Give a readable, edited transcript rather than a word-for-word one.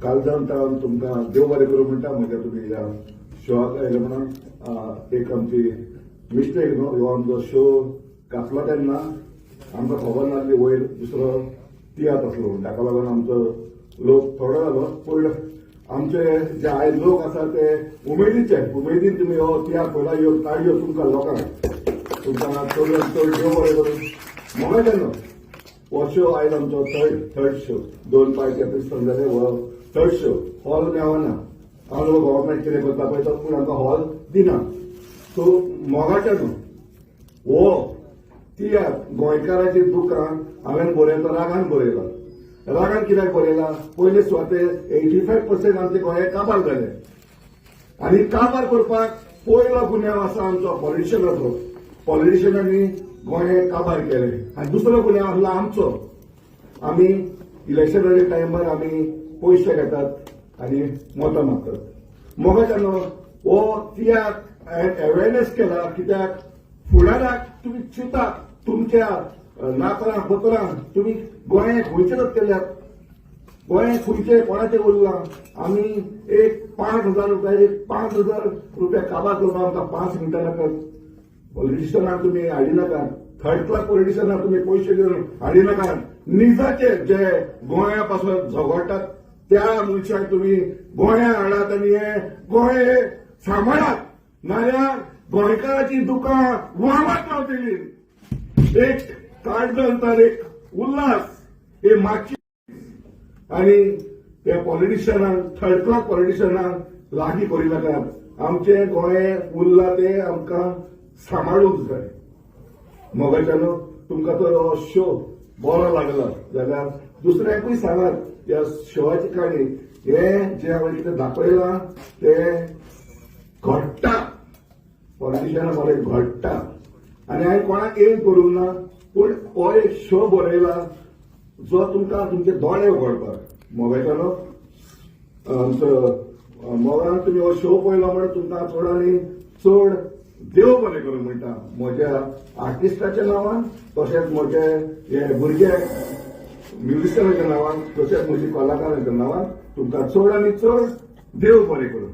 कालजान ताळून तुमकां देव बरें करूं म्हणटा म्हणजे तुमी ह्या शोआक आयले म्हणून एक आमची मिस्टेक न्हू ह्यो आमचो शो घातलो तेन्ना आमकां खबर नासली वयर दुसरो तियात्र आसलो ताका लागून आमचो लोक थोडो जालो पूण आमचे जे आयज लोक आसा ते उमेदीन तुमी हो तियात्र पळयला ह्यो ताळयो तुमकां लोकांक तुमकां चड चड देव बरें करून म्हाका केन्ना हो शो आयज आमचो थर्ड शो 2 पार्टी एपिसोड जाले हो थर्ड शो हॉल मेळना हांव गव्हर्मेंट कितें करता पळय तो पूण आमकां हॉल दिना सो मोगाचें न्हू हो तियात्र गोंयकाराचें दुकान हांवें बरयलो रागान बरयला रागान कित्याक बरयला पयले सुवाते 85% आमचे गोंय काबार जाले आनी काबार करपाक पयलो गुन्यांव आसा आमचो पॉलिटिशियनाचो पॉलिटिशियनांनी गोंय काबार केले आनी दुसरो गुन्यांव आसलो आमचो आमी इलेक्शनाच्या टायमार आमी पयशे घेतात आनी मतां मागतात मोगाचें न्हू हो तियात्र अवेरनेस केला कित्याक फुडाराक तुमी चिंतात तुमच्या नातरां पत्रांक तुमी गोंय खंयचेच केल्यात गोंय खंयचे कोणाचें उरलां आमी एक 5,000 रुपया 5,000 रुपया काबार करपाक आमकां 5 मिनटां लागतात पॉलिटिशियनाक तुमी हाडी नाकात थर्ड क्लास पॉलिटिशियनाक तुमी पयशे घेवन हाडी नाकात निजाचे जे गोंया पासून झगडटात त्या मनशाक तुमी गोंया हाडात आनी हे गोंय सांबाळात नाल्यार गोंयकाराची दुकां वावत रावतली एक काळजांतर एक उल्हास हे मागची आनी त्या पॉलिटिशियनांक थर्ड क्लास पॉलिटिशियनांक लागीं करी नाकात आमचे गोंय उरला ते आमकां सांबाळूंक जाय मोगाच्यान तुमकां तर हो शो बरो लागला जाल्यार दुसऱ्याकूय सांगात ह्या शोची काणी हे जे हांवें कितें दाखयलां ते घडटा पॉलिटिशियनां बरें घडटा आनी हांवें कोणाक एम करूंक ना पूण हो एक शो बरयला जो तुमकां तुमचे दोळे उगडपाक मोगाच्यान आमचो मोगान तुमी हो शो पळयलो म्हणून तुमकां चड आनी चड देव बरें करूं म्हणटा म्हज्या आर्टिस्टाच्या नांवान तशेंच म्हजे हे भुरगे म्युजिशियनाच्या नांवान तशेंच म्हजी कलाकारांच्या नांवान तुमकां चड आनी चड देव बरें करूं